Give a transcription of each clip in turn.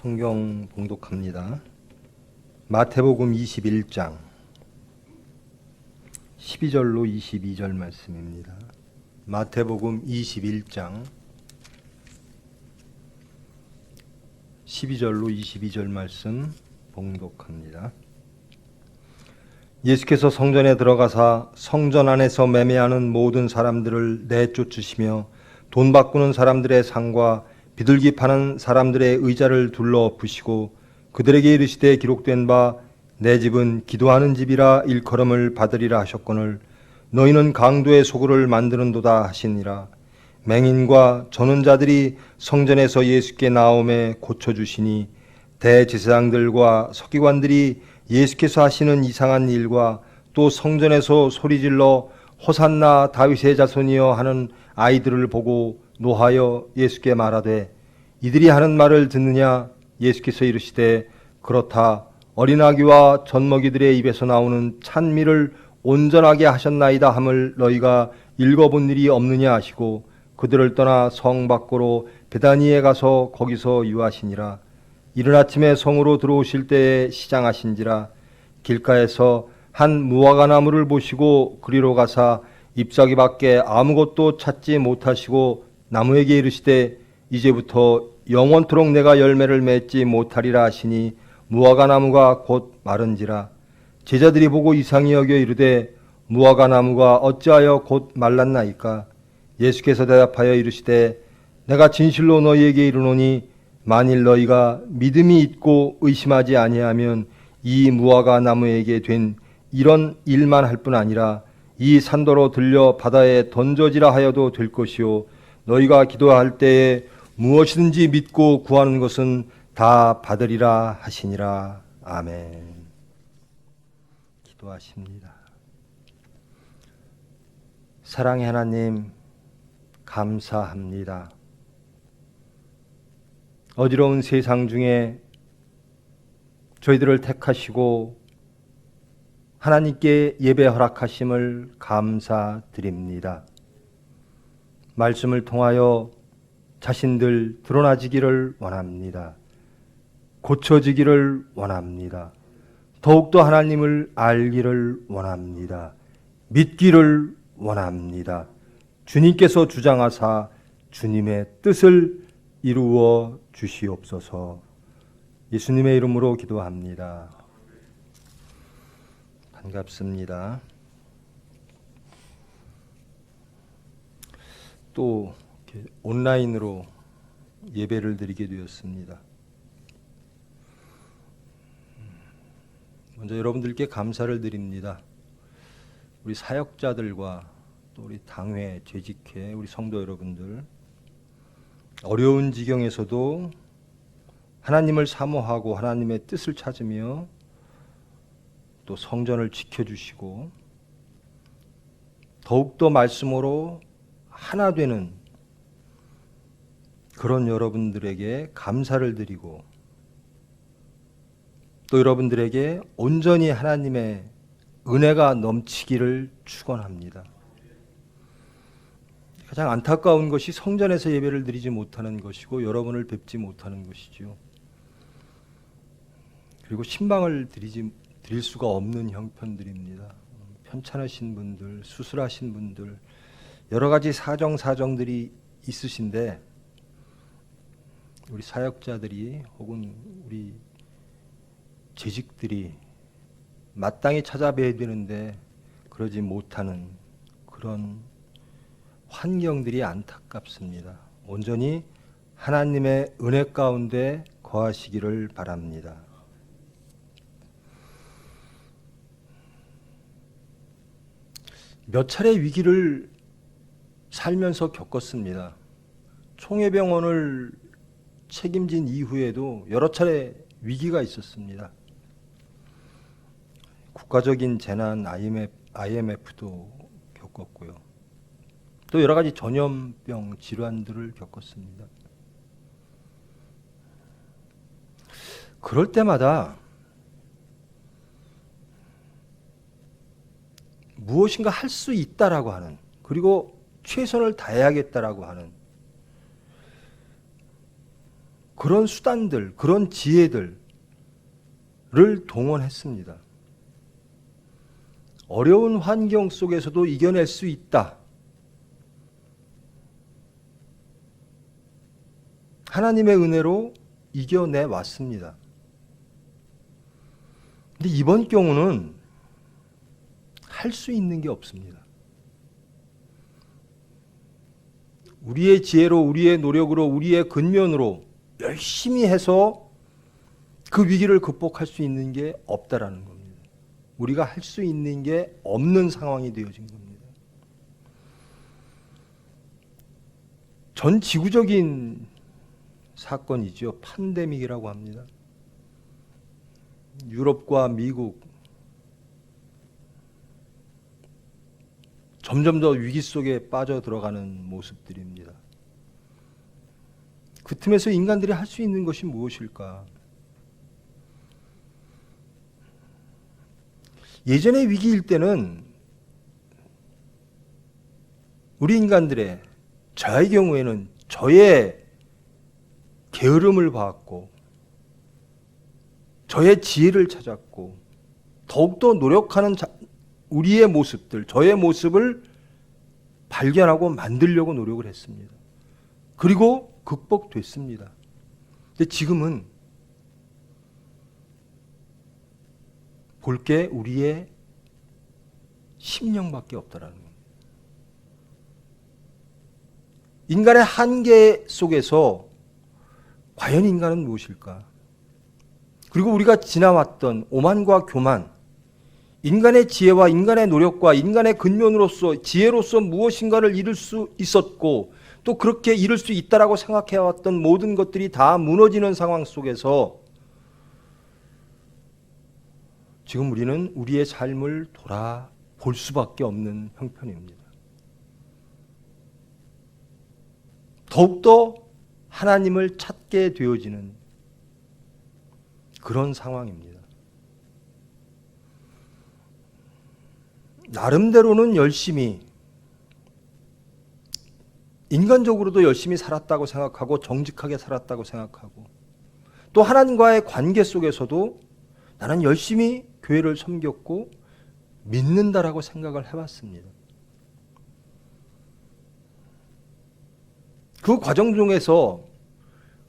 성경 봉독합니다. 마태복음 21장 12절로 22절 말씀입니다. 마태복음 21장 12절로 22절 말씀 봉독합니다. 예수께서 성전에 들어가사 성전 안에서 매매하는 모든 사람들을 내쫓으시며 돈 바꾸는 사람들의 상과 비둘기 파는 사람들의 의자를 둘러 엎으시고 그들에게 이르시되 기록된 바 내 집은 기도하는 집이라 일컬음을 받으리라 하셨거늘 너희는 강도의 소굴을 만드는도다 하시니라. 맹인과 저는 자들이 성전에서 예수께 나오매 고쳐주시니 대제사장들과 서기관들이 예수께서 하시는 이상한 일과 또 성전에서 소리질러 호산나 다윗의 자손이여 하는 아이들을 보고 노하여 예수께 말하되 이들이 하는 말을 듣느냐? 예수께서 이르시되 그렇다. 어린아기와 젖먹이들의 입에서 나오는 찬미를 온전하게 하셨나이다 함을 너희가 읽어본 일이 없느냐 하시고 그들을 떠나 성 밖으로 베다니에 가서 거기서 유하시니라. 이른 아침에 성으로 들어오실 때에 시장하신지라. 길가에서 한 무화과 나무를 보시고 그리로 가사 잎사귀 밖에 아무것도 찾지 못하시고 나무에게 이르시되 이제부터 영원토록 내가 열매를 맺지 못하리라 하시니 무화과 나무가 곧 마른지라. 제자들이 보고 이상히 여겨 이르되 무화과 나무가 어찌하여 곧 말랐나이까? 예수께서 대답하여 이르시되 내가 진실로 너희에게 이르노니 만일 너희가 믿음이 있고 의심하지 아니하면 이 무화과 나무에게 된 이런 일만 할 뿐 아니라 이 산도로 들려 바다에 던져지라 하여도 될 것이요 너희가 기도할 때에 무엇이든지 믿고 구하는 것은 다 받으리라 하시니라. 아멘. 기도하십니다. 사랑의 하나님, 감사합니다. 어지러운 세상 중에 저희들을 택하시고 하나님께 예배 허락하심을 감사드립니다. 말씀을 통하여 자신들 드러나지기를 원합니다. 고쳐지기를 원합니다. 더욱더 하나님을 알기를 원합니다. 믿기를 원합니다. 주님께서 주장하사 주님의 뜻을 이루어 주시옵소서. 예수님의 이름으로 기도합니다. 반갑습니다. 또 이렇게 온라인으로 예배를 드리게 되었습니다. 먼저 여러분들께 감사를 드립니다. 우리 사역자들과 또 우리 당회, 재직회, 우리 성도 여러분들 어려운 지경에서도 하나님을 사모하고 하나님의 뜻을 찾으며 또 성전을 지켜주시고 더욱더 말씀으로 하나 되는 그런 여러분들에게 감사를 드리고 또 여러분들에게 온전히 하나님의 은혜가 넘치기를 축원합니다. 가장 안타까운 것이 성전에서 예배를 드리지 못하는 것이고 여러분을 뵙지 못하는 것이죠. 그리고 신방을 드릴 수가 없는 형편들입니다. 편찮으신 분들, 수술하신 분들, 여러 가지 사정들이 있으신데 우리 사역자들이 혹은 우리 재직들이 마땅히 찾아뵈야 되는데 그러지 못하는 그런 환경들이 안타깝습니다. 온전히 하나님의 은혜 가운데 거하시기를 바랍니다. 몇 차례 위기를 살면서 겪었습니다. 총회병원을 책임진 이후에도 여러 차례 위기가 있었습니다. 국가적인 재난 IMF도 겪었고요. 또 여러 가지 전염병 질환들을 겪었습니다. 그럴 때마다 무엇인가 할 수 있다라고 하는, 그리고 최선을 다해야겠다라고 하는 그런 수단들, 그런 지혜들을 동원했습니다. 어려운 환경 속에서도 이겨낼 수 있다. 하나님의 은혜로 이겨내 왔습니다. 근데 이번 경우는 할 수 있는 게 없습니다. 우리의 지혜로, 우리의 노력으로, 우리의 근면으로 열심히 해서 그 위기를 극복할 수 있는 게 없다라는 겁니다. 우리가 할 수 있는 게 없는 상황이 되어진 겁니다. 전 지구적인 사건이죠. 팬데믹이라고 합니다. 유럽과 미국 점점 더 위기 속에 빠져 들어가는 모습들입니다. 그 틈에서 인간들이 할 수 있는 것이 무엇일까? 예전의 위기일 때는 우리 인간들의, 저의 경우에는 저의 게으름을 봤고 저의 지혜를 찾았고 더욱더 노력하는 우리의 모습들, 저의 모습을 발견하고 만들려고 노력을 했습니다. 그리고 극복됐습니다. 근데 지금은 볼 게 우리의 심령밖에 없다라는 겁니다. 인간의 한계 속에서 과연 인간은 무엇일까? 그리고 우리가 지나왔던 오만과 교만, 인간의 지혜와 인간의 노력과 인간의 근면으로서 지혜로서 무엇인가를 이룰 수 있었고 또 그렇게 이룰 수 있다라고 생각해왔던 모든 것들이 다 무너지는 상황 속에서 지금 우리는 우리의 삶을 돌아볼 수밖에 없는 형편입니다. 더욱더 하나님을 찾게 되어지는 그런 상황입니다. 나름대로는 열심히, 인간적으로도 열심히 살았다고 생각하고 정직하게 살았다고 생각하고 또 하나님과의 관계 속에서도 나는 열심히 교회를 섬겼고 믿는다라고 생각을 해왔습니다. 그 과정 중에서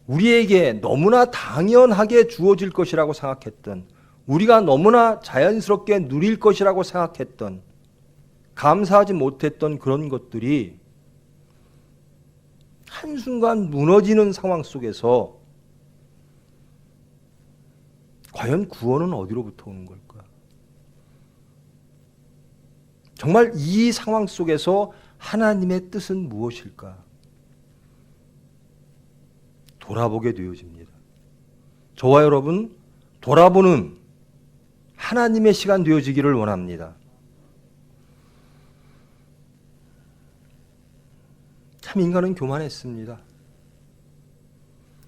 우리에게 너무나 당연하게 주어질 것이라고 생각했던, 우리가 너무나 자연스럽게 누릴 것이라고 생각했던, 감사하지 못했던 그런 것들이 한순간 무너지는 상황 속에서 과연 구원은 어디로부터 오는 걸까? 정말 이 상황 속에서 하나님의 뜻은 무엇일까? 돌아보게 되어집니다. 저와 여러분 돌아보는 하나님의 시간 되어지기를 원합니다. 참 인간은 교만했습니다.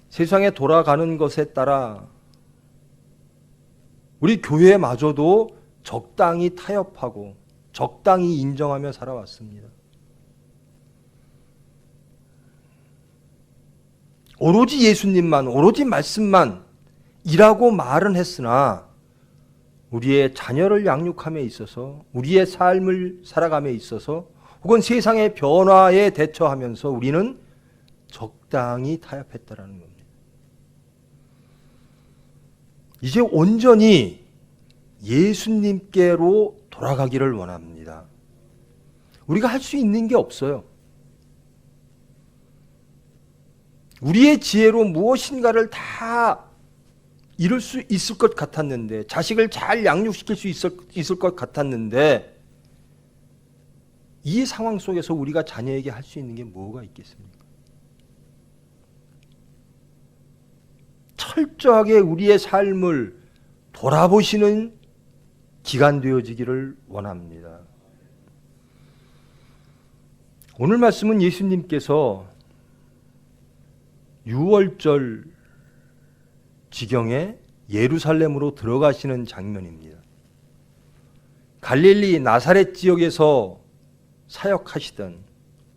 세상에 돌아가는 것에 따라 우리 교회마저도 적당히 타협하고 적당히 인정하며 살아왔습니다. 오로지 예수님만, 오로지 말씀만 이라고 말은 했으나 우리의 자녀를 양육함에 있어서, 우리의 삶을 살아감에 있어서 혹은 세상의 변화에 대처하면서 우리는 적당히 타협했다라는 겁니다. 이제 온전히 예수님께로 돌아가기를 원합니다. 우리가 할 수 있는 게 없어요. 우리의 지혜로 무엇인가를 다 이룰 수 있을 것 같았는데, 자식을 잘 양육시킬 수 있을 것 같았는데, 이 상황 속에서 우리가 자녀에게 할 수 있는 게 뭐가 있겠습니까? 철저하게 우리의 삶을 돌아보시는 기간 되어지기를 원합니다. 오늘 말씀은 예수님께서 6월절 지경에 예루살렘으로 들어가시는 장면입니다. 갈릴리 나사렛 지역에서 사역하시던,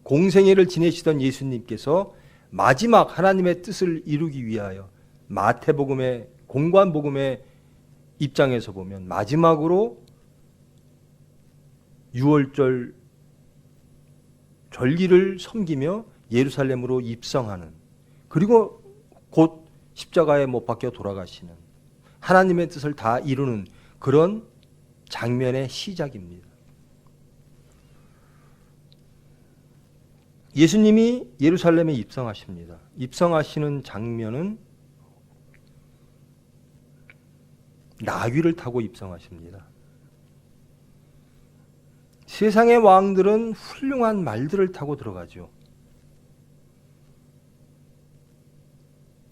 공생애를 지내시던 예수님께서 마지막 하나님의 뜻을 이루기 위하여 마태복음의 공관복음의 입장에서 보면 마지막으로 유월절 절기를 섬기며 예루살렘으로 입성하는, 그리고 곧 십자가에 못 박혀 돌아가시는, 하나님의 뜻을 다 이루는 그런 장면의 시작입니다. 예수님이 예루살렘에 입성하십니다. 입성하시는 장면은 나귀를 타고 입성하십니다. 세상의 왕들은 훌륭한 말들을 타고 들어가죠.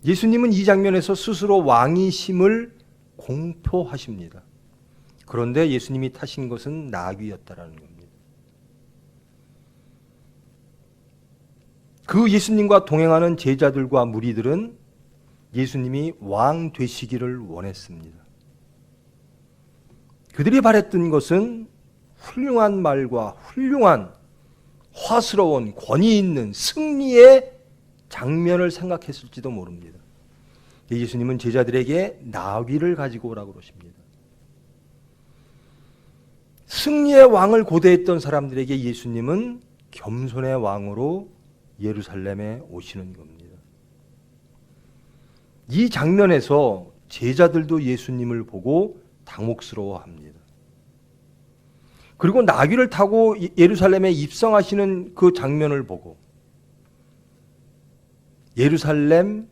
예수님은 이 장면에서 스스로 왕이심을 공표하십니다. 그런데 예수님이 타신 것은 나귀였다라는 겁니다. 그 예수님과 동행하는 제자들과 무리들은 예수님이 왕 되시기를 원했습니다. 그들이 바랬던 것은 훌륭한 말과 훌륭한 화스러운 권위 있는 승리의 장면을 생각했을지도 모릅니다. 예수님은 제자들에게 나귀를 가지고 오라고 그러십니다. 승리의 왕을 고대했던 사람들에게 예수님은 겸손의 왕으로 예루살렘에 오시는 겁니다. 이 장면에서 제자들도 예수님을 보고 당혹스러워합니다. 그리고 나귀를 타고 예루살렘에 입성하시는 그 장면을 보고 예루살렘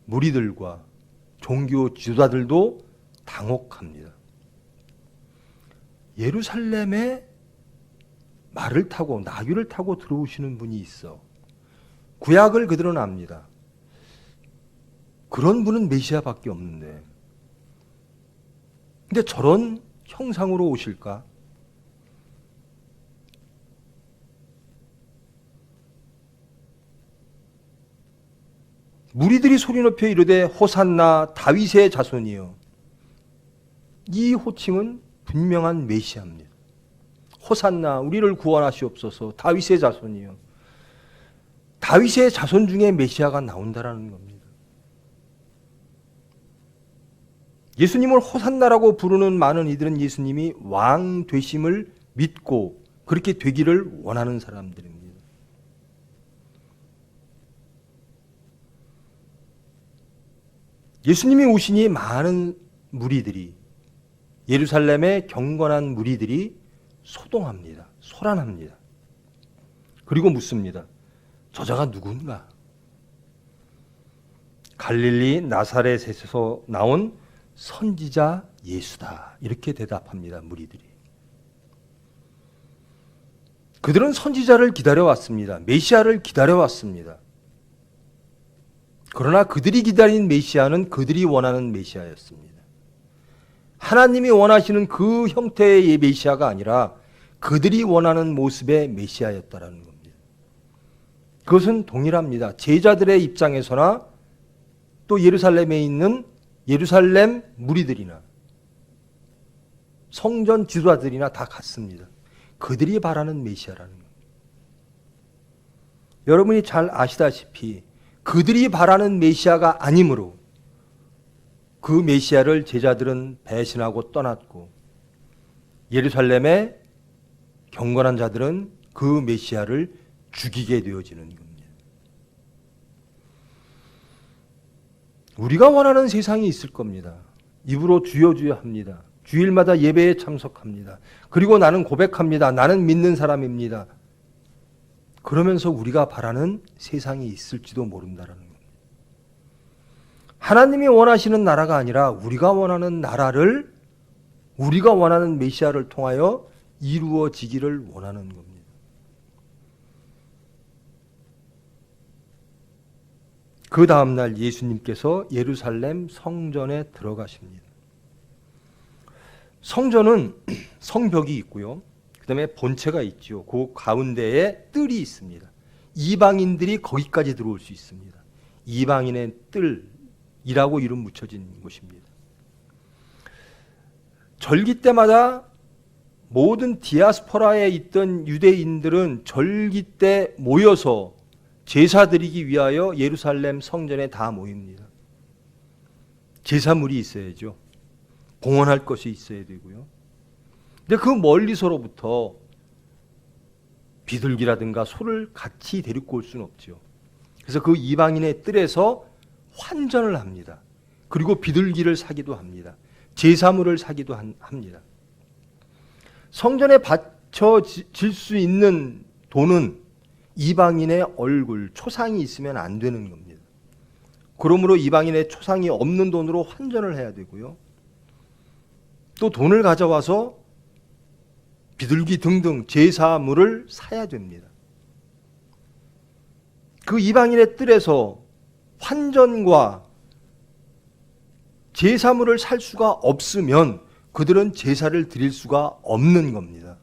무리들과 종교 지도자들도 당혹합니다. 예루살렘에 말을 타고 나귀를 타고 들어오시는 분이 있어. 구약을 그들은 압니다. 그런 분은 메시아밖에 없는데, 근데 저런 형상으로 오실까? 무리들이 소리 높여 이르되 호산나 다윗의 자손이여. 이 호칭은 분명한 메시아입니다. 호산나 우리를 구원하시옵소서. 다윗의 자손이여. 다윗의 자손 중에 메시아가 나온다라는 겁니다. 예수님을 호산나라고 부르는 많은 이들은 예수님이 왕 되심을 믿고 그렇게 되기를 원하는 사람들입니다. 예수님이 오시니 많은 무리들이, 예루살렘의 경건한 무리들이 소동합니다. 소란합니다. 그리고 묻습니다. 저자가 누군가? 갈릴리 나사렛에서 나온 선지자 예수다. 이렇게 대답합니다. 무리들이. 그들은 선지자를 기다려왔습니다. 메시아를 기다려왔습니다. 그러나 그들이 기다린 메시아는 그들이 원하는 메시아였습니다. 하나님이 원하시는 그 형태의 메시아가 아니라 그들이 원하는 모습의 메시아였다라는 겁니다. 그것은 동일합니다. 제자들의 입장에서나 또 예루살렘에 있는 예루살렘 무리들이나 성전 지도자들이나 다 같습니다. 그들이 바라는 메시아라는 겁니다. 여러분이 잘 아시다시피 그들이 바라는 메시아가 아니므로 그 메시아를 제자들은 배신하고 떠났고 예루살렘의 경건한 자들은 그 메시아를 죽이게 되어지는 겁니다. 우리가 원하는 세상이 있을 겁니다. 입으로 주여 주여 합니다. 주일마다 예배에 참석합니다. 그리고 나는 고백합니다. 나는 믿는 사람입니다. 그러면서 우리가 바라는 세상이 있을지도 모른다는 겁니다. 하나님이 원하시는 나라가 아니라 우리가 원하는 나라를, 우리가 원하는 메시아를 통하여 이루어지기를 원하는 겁니다. 그 다음날 예수님께서 예루살렘 성전에 들어가십니다. 성전은 성벽이 있고요. 그 다음에 본체가 있죠. 그 가운데에 뜰이 있습니다. 이방인들이 거기까지 들어올 수 있습니다. 이방인의 뜰이라고 이름 붙여진 곳입니다. 절기 때마다 모든 디아스포라에 있던 유대인들은 절기 때 모여서 제사 드리기 위하여 예루살렘 성전에 다 모입니다. 제사물이 있어야죠. 공헌할 것이 있어야 되고요. 근데 그 멀리서로부터 비둘기라든가 소를 같이 데리고 올 수는 없죠. 그래서 그 이방인의 뜰에서 환전을 합니다. 그리고 비둘기를 사기도 합니다. 제사물을 사기도 합니다. 성전에 바쳐질 수 있는 돈은 이방인의 얼굴, 초상이 있으면 안 되는 겁니다. 그러므로 이방인의 초상이 없는 돈으로 환전을 해야 되고요. 또 돈을 가져와서 비둘기 등등 제사물을 사야 됩니다. 그 이방인의 뜰에서 환전과 제사물을 살 수가 없으면 그들은 제사를 드릴 수가 없는 겁니다.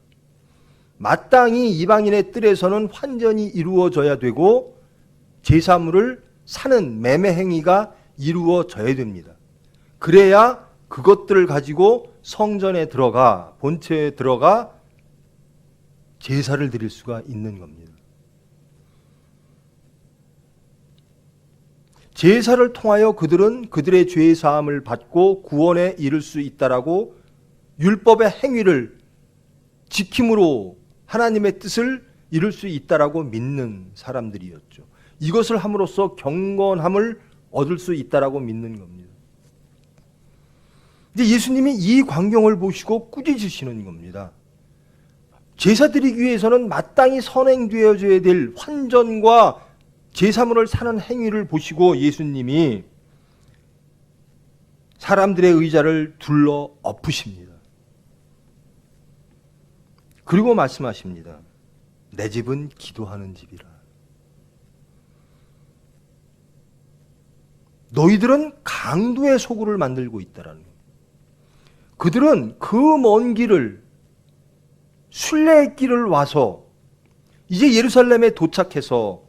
마땅히 이방인의 뜰에서는 환전이 이루어져야 되고 제사물을 사는 매매 행위가 이루어져야 됩니다. 그래야 그것들을 가지고 성전에 들어가, 본체에 들어가 제사를 드릴 수가 있는 겁니다. 제사를 통하여 그들은 그들의 죄의 사함을 받고 구원에 이를 수 있다라고 율법의 행위를 지킴으로 하나님의 뜻을 이룰 수 있다라고 믿는 사람들이었죠. 이것을 함으로써 경건함을 얻을 수 있다라고 믿는 겁니다. 근데 예수님이 이 광경을 보시고 꾸짖으시는 겁니다. 제사 드리기 위해서는 마땅히 선행되어져야 될 환전과 제사물을 사는 행위를 보시고 예수님이 사람들의 의자를 둘러 엎으십니다. 그리고 말씀하십니다. 내 집은 기도하는 집이라. 너희들은 강도의 소굴을 만들고 있다라는 겁니다. 그들은 그 먼 길을, 순례의 길을 와서 이제 예루살렘에 도착해서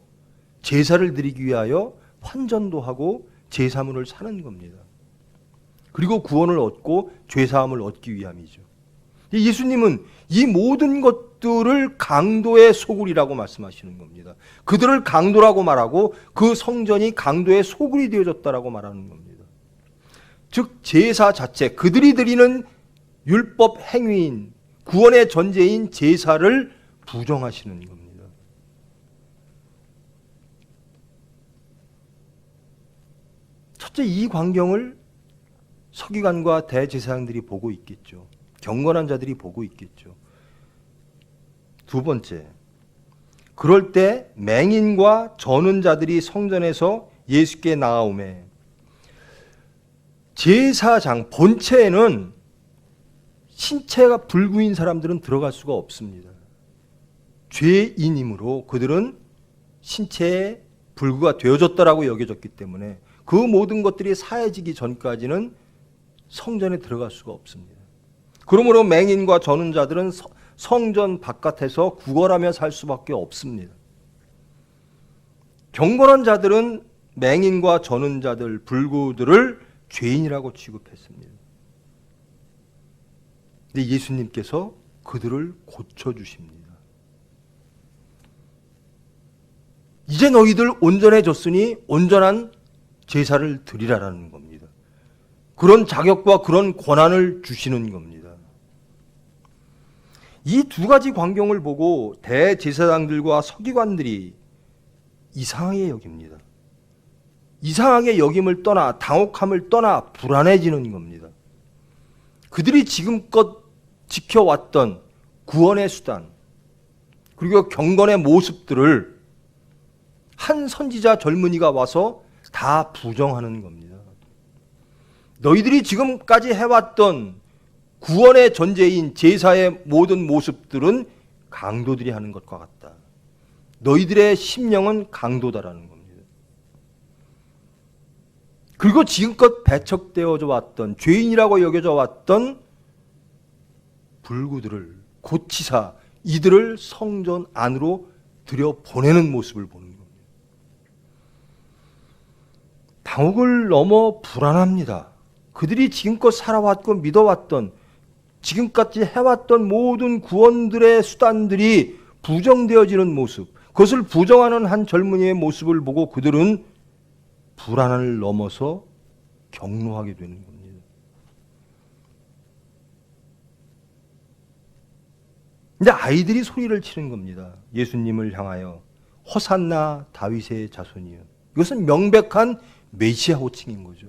제사를 드리기 위하여 환전도 하고 제사물을 사는 겁니다. 그리고 구원을 얻고 죄사함을 얻기 위함이죠. 예수님은 이 모든 것들을 강도의 소굴이라고 말씀하시는 겁니다. 그들을 강도라고 말하고 그 성전이 강도의 소굴이 되어졌다라고 말하는 겁니다. 즉 제사 자체, 그들이 드리는 율법 행위인 구원의 전제인 제사를 부정하시는 겁니다. 첫째, 이 광경을 서기관과 대제사장들이 보고 있겠죠. 경건한 자들이 보고 있겠죠. 두 번째, 그럴 때 맹인과 저는 자들이 성전에서 예수께 나아오매 제사장 본체에는 신체가 불구인 사람들은 들어갈 수가 없습니다. 죄인이므로 그들은 신체에 불구가 되어졌다라고 여겨졌기 때문에 그 모든 것들이 사해지기 전까지는 성전에 들어갈 수가 없습니다. 그러므로 맹인과 저는 자들은 성전 바깥에서 구걸하며 살 수밖에 없습니다. 경건한 자들은 맹인과 저는 자들, 불구들을 죄인이라고 취급했습니다. 근데 예수님께서 그들을 고쳐주십니다. 이제 너희들 온전해졌으니 온전한 제사를 드리라라는 겁니다. 그런 자격과 그런 권한을 주시는 겁니다. 이 두 가지 광경을 보고 대제사장들과 서기관들이 이상하게 여깁니다. 이상하게 여김을 떠나 당혹함을 떠나 불안해지는 겁니다. 그들이 지금껏 지켜왔던 구원의 수단 그리고 경건의 모습들을 한 선지자 젊은이가 와서 다 부정하는 겁니다. 너희들이 지금까지 해왔던 구원의 전제인 제사의 모든 모습들은 강도들이 하는 것과 같다. 너희들의 심령은 강도다라는 겁니다. 그리고 지금껏 배척되어져 왔던 죄인이라고 여겨져 왔던 불구들을 고치사 이들을 성전 안으로 들여보내는 모습을 보는 겁니다. 당혹을 넘어 불안합니다. 그들이 지금껏 살아왔고 믿어왔던 지금까지 해왔던 모든 구원들의 수단들이 부정되어지는 모습, 그것을 부정하는 한 젊은이의 모습을 보고 그들은 불안을 넘어서 경노하게 되는 겁니다. 근데 아이들이 소리를 치는 겁니다. 예수님을 향하여 호산나 다윗의 자손이여. 이것은 명백한 메시아 호칭인 거죠.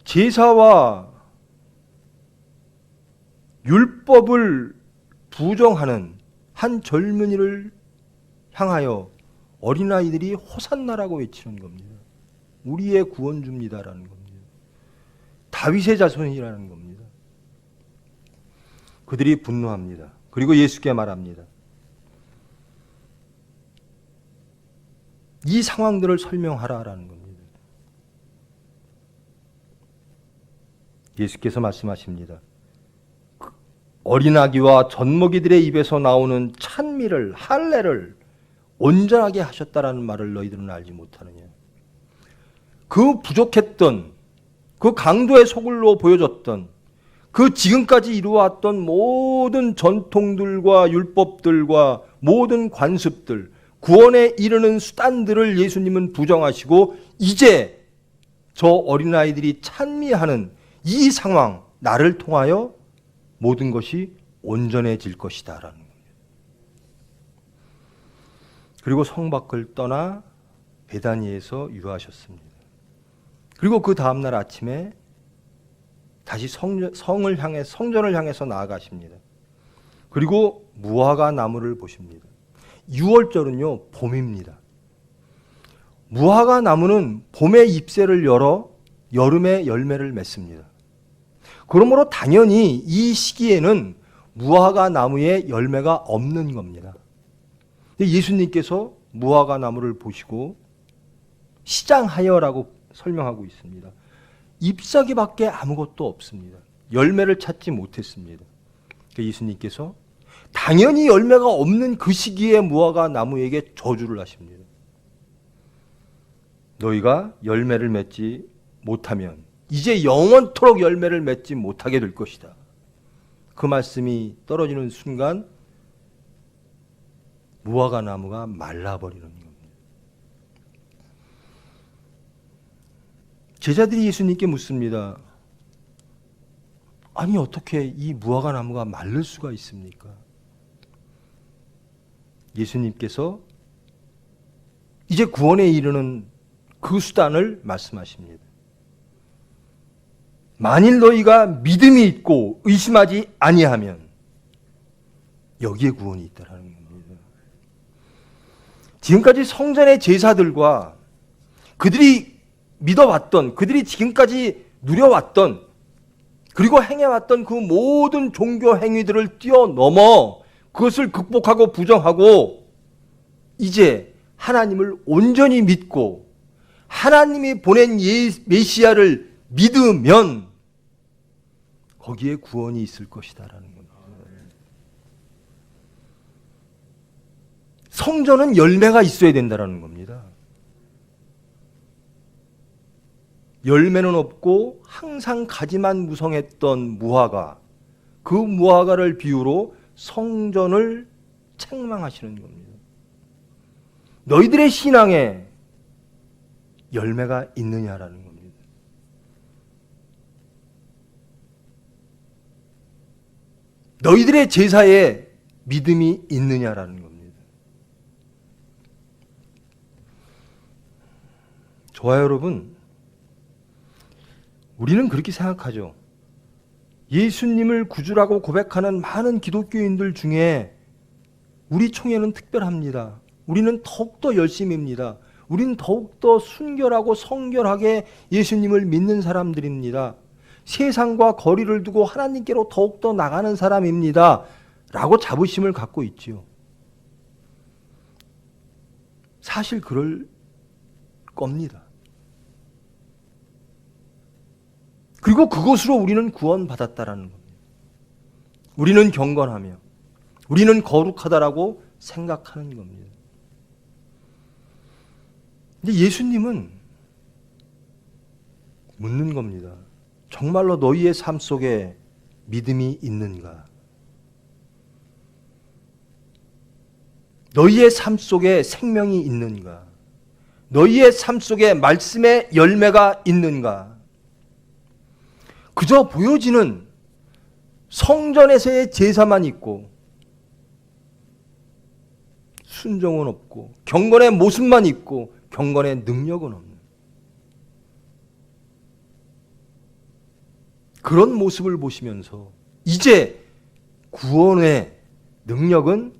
제사와 율법을 부정하는 한 젊은이를 향하여 어린아이들이 호산나라고 외치는 겁니다. 우리의 구원주입니다라는 겁니다. 다윗의 자손이라는 겁니다. 그들이 분노합니다. 그리고 예수께 말합니다. 이 상황들을 설명하라라는 겁니다. 예수께서 말씀하십니다. 어린아기와 젖먹이들의 입에서 나오는 찬미를, 할례를 온전하게 하셨다라는 말을 너희들은 알지 못하느냐. 그 부족했던, 그 강도의 소굴로 보여줬던, 그 지금까지 이루어왔던 모든 전통들과 율법들과 모든 관습들, 구원에 이르는 수단들을 예수님은 부정하시고 이제 저 어린아이들이 찬미하는 이 상황, 나를 통하여 모든 것이 온전해질 것이다 라는 겁니다. 그리고 성 밖을 떠나 베다니에서 유하셨습니다. 그리고 그 다음날 아침에 다시 성전을 향해서 나아가십니다. 그리고 무화과 나무를 보십니다. 6월절은요 봄입니다. 무화과 나무는 봄에 잎새를 열어 여름에 열매를 맺습니다. 그러므로 당연히 이 시기에는 무화과 나무에 열매가 없는 겁니다. 예수님께서 무화과 나무를 보시고 시장하여라고 설명하고 있습니다. 잎사귀밖에 아무것도 없습니다. 열매를 찾지 못했습니다. 예수님께서 당연히 열매가 없는 그 시기에 무화과 나무에게 저주를 하십니다. 너희가 열매를 맺지 못하면 이제 영원토록 열매를 맺지 못하게 될 것이다. 그 말씀이 떨어지는 순간 무화과 나무가 말라버리는 겁니다. 제자들이 예수님께 묻습니다. 아니 어떻게 이 무화과 나무가 마를 수가 있습니까? 예수님께서 이제 구원에 이르는 그 수단을 말씀하십니다. 만일 너희가 믿음이 있고 의심하지 아니하면 여기에 구원이 있다라는 겁니다. 지금까지 성전의 제사들과 그들이 믿어왔던, 그들이 지금까지 누려왔던, 그리고 행해왔던 그 모든 종교 행위들을 뛰어넘어 그것을 극복하고 부정하고 이제 하나님을 온전히 믿고 하나님이 보낸 메시아를 믿으면 거기에 구원이 있을 것이다라는 겁니다. 성전은 열매가 있어야 된다라는 겁니다. 열매는 없고 항상 가지만 무성했던 무화과, 그 무화과를 비유로 성전을 책망하시는 겁니다. 너희들의 신앙에 열매가 있느냐라는 겁니다. 너희들의 제사에 믿음이 있느냐라는 겁니다. 좋아요, 여러분. 우리는 그렇게 생각하죠. 예수님을 구주라고 고백하는 많은 기독교인들 중에 우리 총회는 특별합니다. 우리는 더욱더 열심입니다. 우리는 더욱더 순결하고 성결하게 예수님을 믿는 사람들입니다. 세상과 거리를 두고 하나님께로 더욱더 나가는 사람입니다. 라고 자부심을 갖고 있지요. 사실 그럴 겁니다. 그리고 그것으로 우리는 구원받았다라는 겁니다. 우리는 경건하며 우리는 거룩하다라고 생각하는 겁니다. 근데 예수님은 묻는 겁니다. 정말로 너희의 삶 속에 믿음이 있는가? 너희의 삶 속에 생명이 있는가? 너희의 삶 속에 말씀의 열매가 있는가? 그저 보여지는 성전에서의 제사만 있고 순종은 없고 경건의 모습만 있고 경건의 능력은 없는 그런 모습을 보시면서 이제 구원의 능력은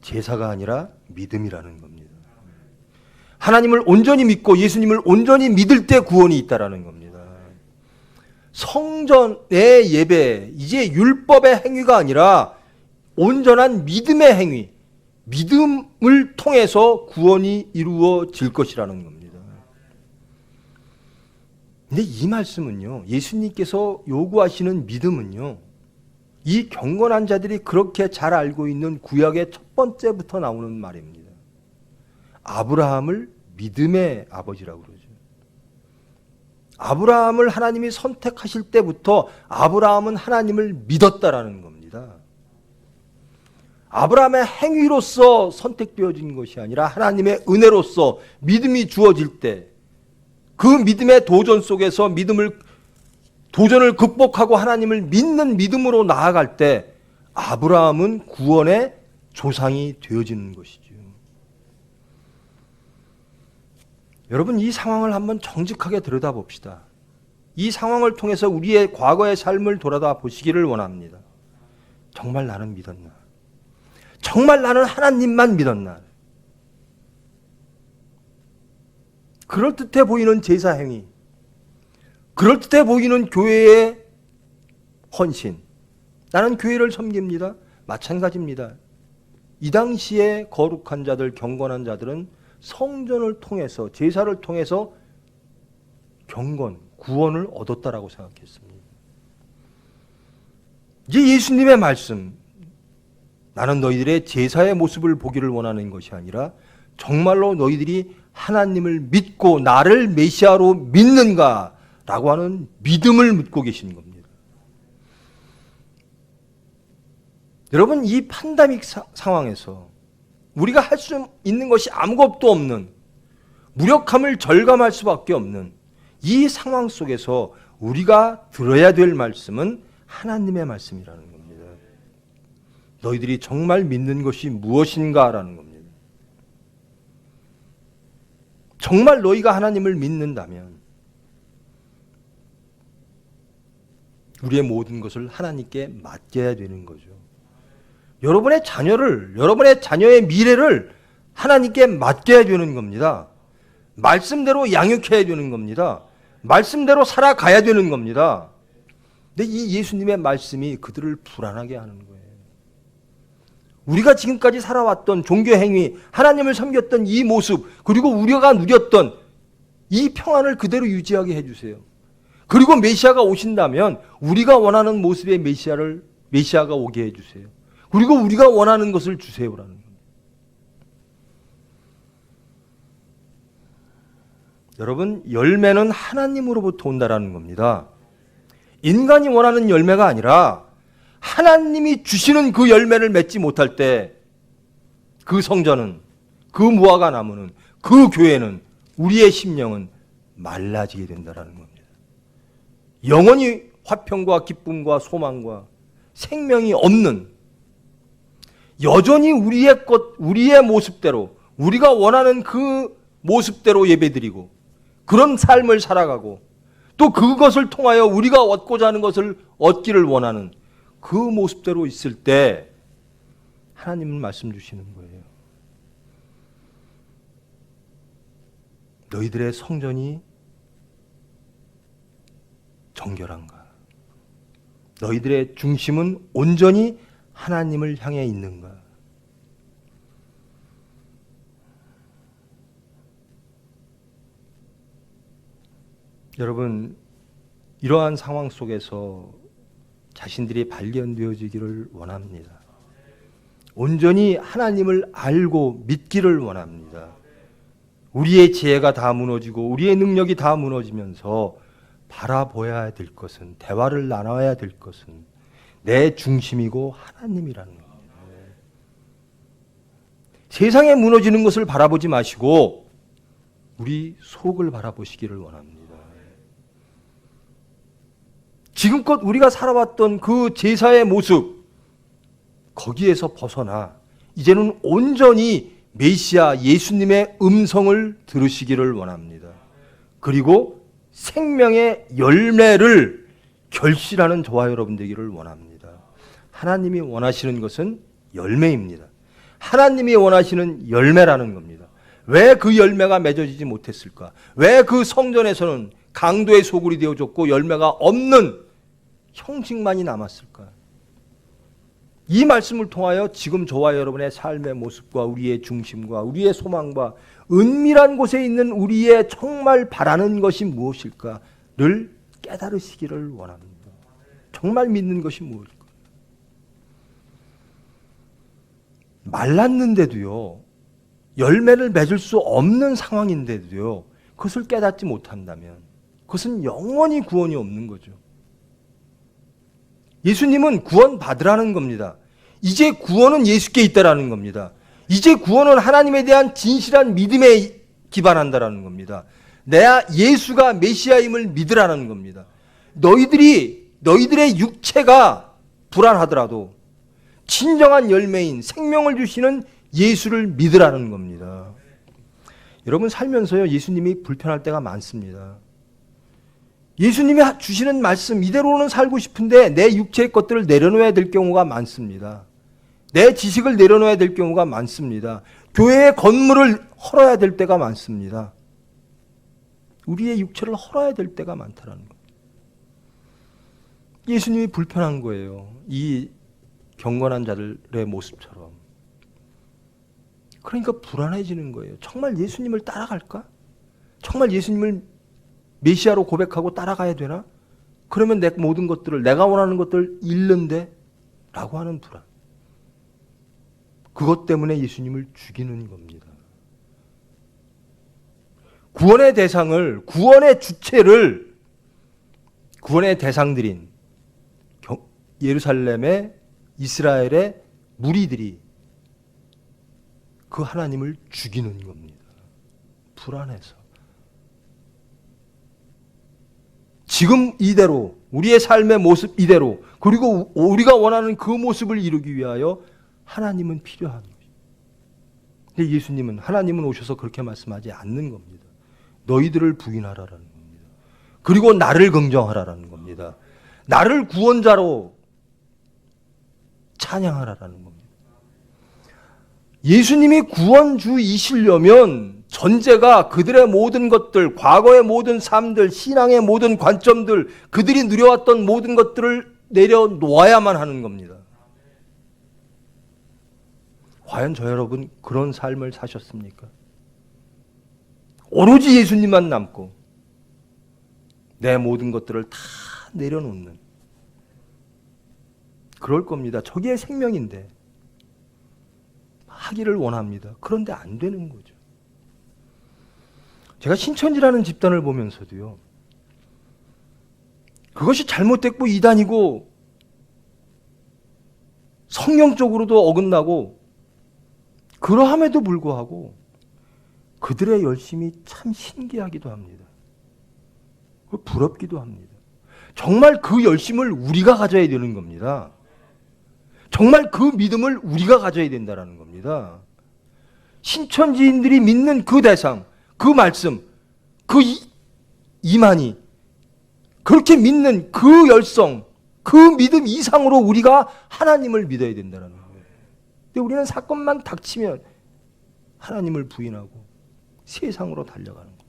제사가 아니라 믿음이라는 겁니다. 하나님을 온전히 믿고 예수님을 온전히 믿을 때 구원이 있다라는 겁니다. 성전의 예배, 이제 율법의 행위가 아니라 온전한 믿음의 행위, 믿음을 통해서 구원이 이루어질 것이라는 겁니다. 근데 이 말씀은요, 예수님께서 요구하시는 믿음은요, 이 경건한 자들이 그렇게 잘 알고 있는 구약의 첫 번째부터 나오는 말입니다. 아브라함을 믿음의 아버지라고 그러죠. 아브라함을 하나님이 선택하실 때부터 아브라함은 하나님을 믿었다라는 겁니다. 아브라함의 행위로서 선택되어진 것이 아니라 하나님의 은혜로서 믿음이 주어질 때 그 믿음의 도전 속에서 도전을 극복하고 하나님을 믿는 믿음으로 나아갈 때 아브라함은 구원의 조상이 되어지는 것이죠. 여러분, 이 상황을 한번 정직하게 들여다봅시다. 이 상황을 통해서 우리의 과거의 삶을 돌아다 보시기를 원합니다. 정말 나는 믿었나? 정말 나는 하나님만 믿었나? 그럴듯해 보이는 제사 행위, 그럴듯해 보이는 교회의 헌신, 나는 교회를 섬깁니다. 마찬가지입니다. 이 당시에 거룩한 자들, 경건한 자들은 성전을 통해서, 제사를 통해서 경건, 구원을 얻었다라고 생각했습니다. 이제 예수님의 말씀, 나는 너희들의 제사의 모습을 보기를 원하는 것이 아니라 정말로 너희들이 하나님을 믿고 나를 메시아로 믿는가? 라고 하는 믿음을 묻고 계신 겁니다. 여러분, 이 팬데믹 상황에서 우리가 할 수 있는 것이 아무것도 없는, 무력함을 절감할 수밖에 없는 이 상황 속에서 우리가 들어야 될 말씀은 하나님의 말씀이라는 겁니다. 너희들이 정말 믿는 것이 무엇인가라는 겁니다. 정말 너희가 하나님을 믿는다면 우리의 모든 것을 하나님께 맡겨야 되는 거죠. 여러분의 자녀의 미래를 하나님께 맡겨야 되는 겁니다. 말씀대로 양육해야 되는 겁니다. 말씀대로 살아가야 되는 겁니다. 근데 이 예수님의 말씀이 그들을 불안하게 하는 거예요. 우리가 지금까지 살아왔던 종교 행위, 하나님을 섬겼던 이 모습, 그리고 우리가 누렸던 이 평안을 그대로 유지하게 해주세요. 그리고 메시아가 오신다면 우리가 원하는 모습의 메시아가 오게 해주세요. 그리고 우리가 원하는 것을 주세요라는 겁니다. 여러분, 열매는 하나님으로부터 온다라는 겁니다. 인간이 원하는 열매가 아니라 하나님이 주시는 그 열매를 맺지 못할 때 그 성전은, 그 무화과 나무는, 그 교회는, 우리의 심령은 말라지게 된다라는 겁니다. 영원히 화평과 기쁨과 소망과 생명이 없는, 여전히 우리의 모습대로, 우리가 원하는 그 모습대로 예배드리고 그런 삶을 살아가고 또 그것을 통하여 우리가 얻고자 하는 것을 얻기를 원하는 그 모습대로 있을 때 하나님은 말씀 주시는 거예요. 너희들의 성전이 정결한가? 너희들의 중심은 온전히 하나님을 향해 있는가? 여러분, 이러한 상황 속에서 자신들이 발견되어지기를 원합니다. 온전히 하나님을 알고 믿기를 원합니다. 우리의 지혜가 다 무너지고 우리의 능력이 다 무너지면서 바라보아야 될 것은, 대화를 나눠야 될 것은 내 중심이고 하나님이라는 겁니다. 세상에 무너지는 것을 바라보지 마시고 우리 속을 바라보시기를 원합니다. 지금껏 우리가 살아왔던 그 제사의 모습, 거기에서 벗어나 이제는 온전히 메시아 예수님의 음성을 들으시기를 원합니다. 그리고 생명의 열매를 결실하는 저와 여러분 되기를 원합니다. 하나님이 원하시는 것은 열매입니다. 하나님이 원하시는 열매라는 겁니다. 왜 그 열매가 맺어지지 못했을까? 왜 그 성전에서는 강도의 소굴이 되어졌고 열매가 없는 형식만이 남았을까? 이 말씀을 통하여 지금 저와 여러분의 삶의 모습과 우리의 중심과 우리의 소망과 은밀한 곳에 있는 우리의 정말 바라는 것이 무엇일까를 깨달으시기를 원합니다. 정말 믿는 것이 무엇일까? 말랐는데도요, 열매를 맺을 수 없는 상황인데도요, 그것을 깨닫지 못한다면 그것은 영원히 구원이 없는 거죠. 예수님은 구원 받으라는 겁니다. 이제 구원은 예수께 있다라는 겁니다. 이제 구원은 하나님에 대한 진실한 믿음에 기반한다라는 겁니다. 내가 예수가 메시아임을 믿으라는 겁니다. 너희들의 육체가 불안하더라도 진정한 열매인 생명을 주시는 예수를 믿으라는 겁니다. 여러분 살면서요, 예수님이 불편할 때가 많습니다. 예수님이 주시는 말씀 이대로는 살고 싶은데 내 육체의 것들을 내려놓아야 될 경우가 많습니다. 내 지식을 내려놓아야 될 경우가 많습니다. 교회의 건물을 헐어야 될 때가 많습니다. 우리의 육체를 헐어야 될 때가 많다라는 겁니다. 예수님이 불편한 거예요. 이 경건한 자들의 모습처럼. 그러니까 불안해지는 거예요. 정말 예수님을 따라갈까? 정말 예수님을 메시아로 고백하고 따라가야 되나? 그러면 내 모든 것들을, 내가 원하는 것들을 잃는데? 라고 하는 불안. 그것 때문에 예수님을 죽이는 겁니다. 구원의 대상을, 구원의 주체를, 구원의 대상들인 예루살렘의 이스라엘의 무리들이 그 하나님을 죽이는 겁니다. 불안해서. 지금 이대로, 우리의 삶의 모습 이대로, 그리고 우리가 원하는 그 모습을 이루기 위하여 하나님은 필요한 거예요. 근데 예수님은, 하나님은 오셔서 그렇게 말씀하지 않는 겁니다. 너희들을 부인하라라는 겁니다. 그리고 나를 긍정하라라는 겁니다. 나를 구원자로 찬양하라라는 겁니다. 예수님이 구원주이시려면 전제가 그들의 모든 것들, 과거의 모든 삶들, 신앙의 모든 관점들, 그들이 누려왔던 모든 것들을 내려놓아야만 하는 겁니다. 과연 저 여러분 그런 삶을 사셨습니까? 오로지 예수님만 남고 내 모든 것들을 다 내려놓는, 그럴 겁니다. 저게 생명인데 하기를 원합니다. 그런데 안 되는 거죠. 제가 신천지라는 집단을 보면서도요, 그것이 잘못됐고 이단이고 성경적으로도 어긋나고 그러함에도 불구하고 그들의 열심이 참 신기하기도 합니다. 부럽기도 합니다. 정말 그 열심을 우리가 가져야 되는 겁니다. 정말 그 믿음을 우리가 가져야 된다는 겁니다. 신천지인들이 믿는 그 대상, 그 말씀, 그 이만희, 그렇게 믿는 그 열성, 그 믿음 이상으로 우리가 하나님을 믿어야 된다는 거예요. 근데 우리는 사건만 닥치면 하나님을 부인하고 세상으로 달려가는 거예요.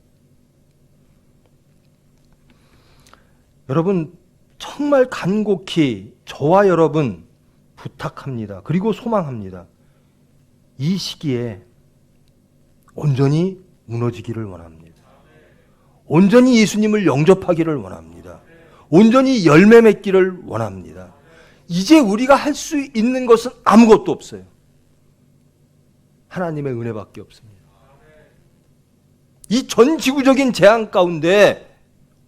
여러분, 정말 간곡히 저와 여러분 부탁합니다. 그리고 소망합니다. 이 시기에 온전히 무너지기를 원합니다. 온전히 예수님을 영접하기를 원합니다. 온전히 열매 맺기를 원합니다. 이제 우리가 할 수 있는 것은 아무것도 없어요. 하나님의 은혜밖에 없습니다. 이 전 지구적인 재앙 가운데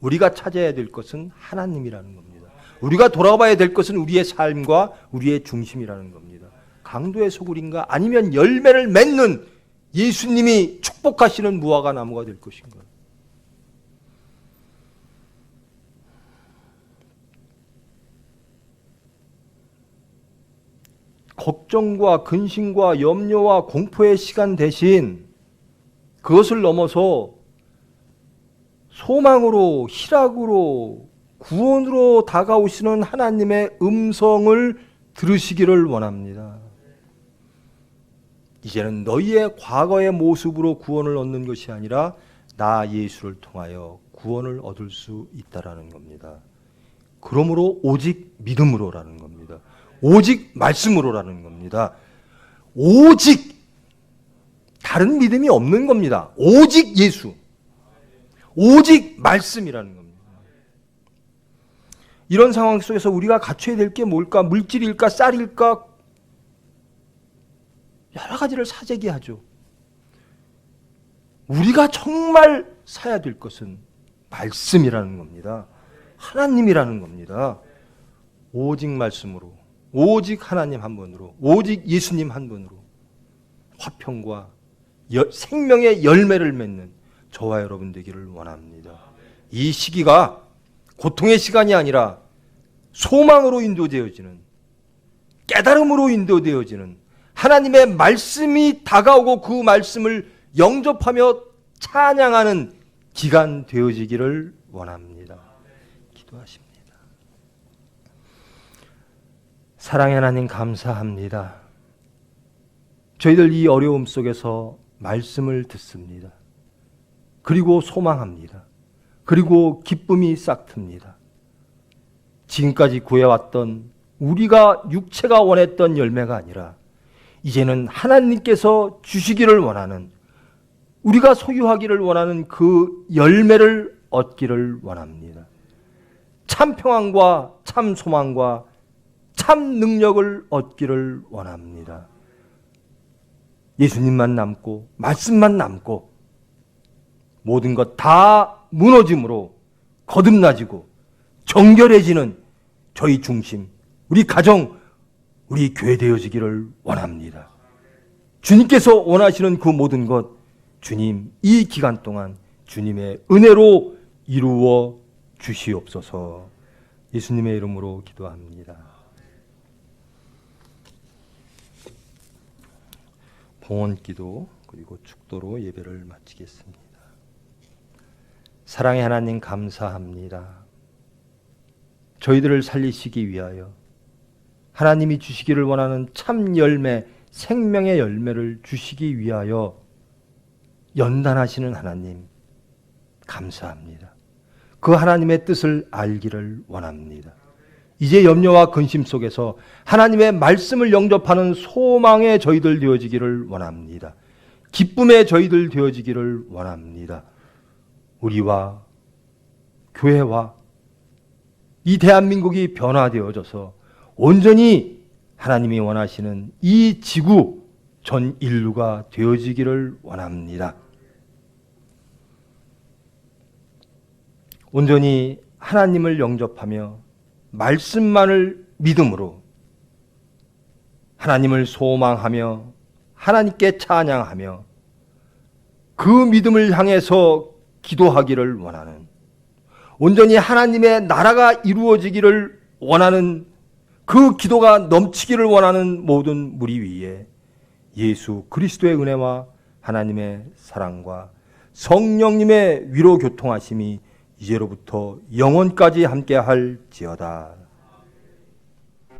우리가 찾아야 될 것은 하나님이라는 겁니다. 우리가 돌아봐야 될 것은 우리의 삶과 우리의 중심이라는 겁니다. 당도의 소굴인가? 아니면 열매를 맺는 예수님이 축복하시는 무화과 나무가 될 것인가? 걱정과 근심과 염려와 공포의 시간 대신 그것을 넘어서 소망으로, 희락으로, 구원으로 다가오시는 하나님의 음성을 들으시기를 원합니다. 이제는 너희의 과거의 모습으로 구원을 얻는 것이 아니라 나 예수를 통하여 구원을 얻을 수 있다라는 겁니다. 그러므로 오직 믿음으로라는 겁니다. 오직 말씀으로라는 겁니다. 오직 다른 믿음이 없는 겁니다. 오직 예수, 오직 말씀이라는 겁니다. 이런 상황 속에서 우리가 갖춰야 될 게 뭘까? 물질일까? 쌀일까? 여러 가지를 사재기하죠. 우리가 정말 사야 될 것은 말씀이라는 겁니다. 하나님이라는 겁니다. 오직 말씀으로, 오직 하나님 한 분으로, 오직 예수님 한 분으로 화평과 생명의 열매를 맺는 저와 여러분 되기를 원합니다. 이 시기가 고통의 시간이 아니라 소망으로 인도되어지는, 깨달음으로 인도되어지는 하나님의 말씀이 다가오고 그 말씀을 영접하며 찬양하는 기간 되어지기를 원합니다. 기도하십니다. 사랑의 하나님 감사합니다. 저희들 이 어려움 속에서 말씀을 듣습니다. 그리고 소망합니다. 그리고 기쁨이 싹틉니다. 지금까지 구해왔던 우리가 육체가 원했던 열매가 아니라 이제는 하나님께서 주시기를 원하는, 우리가 소유하기를 원하는 그 열매를 얻기를 원합니다. 참 평안과 참 소망과 참 능력을 얻기를 원합니다. 예수님만 남고 말씀만 남고 모든 것 다 무너짐으로 거듭나지고 정결해지는 저희 중심, 우리 가정, 우리 교회 되어지기를 원합니다. 주님께서 원하시는 그 모든 것, 주님 이 기간 동안 주님의 은혜로 이루어 주시옵소서. 예수님의 이름으로 기도합니다. 봉헌기도 그리고 축도로 예배를 마치겠습니다. 사랑의 하나님 감사합니다. 저희들을 살리시기 위하여 하나님이 주시기를 원하는 참 열매, 생명의 열매를 주시기 위하여 연단하시는 하나님 감사합니다. 그 하나님의 뜻을 알기를 원합니다. 이제 염려와 근심 속에서 하나님의 말씀을 영접하는 소망의 저희들 되어지기를 원합니다. 기쁨의 저희들 되어지기를 원합니다. 우리와 교회와 이 대한민국이 변화되어져서 온전히 하나님이 원하시는 이 지구 전 인류가 되어지기를 원합니다. 온전히 하나님을 영접하며 말씀만을 믿음으로 하나님을 소망하며 하나님께 찬양하며 그 믿음을 향해서 기도하기를 원하는, 온전히 하나님의 나라가 이루어지기를 원하는, 그 기도가 넘치기를 원하는 모든 무리 위에 예수 그리스도의 은혜와 하나님의 사랑과 성령님의 위로 교통하심이 이제로부터 영원까지 함께 할지어다.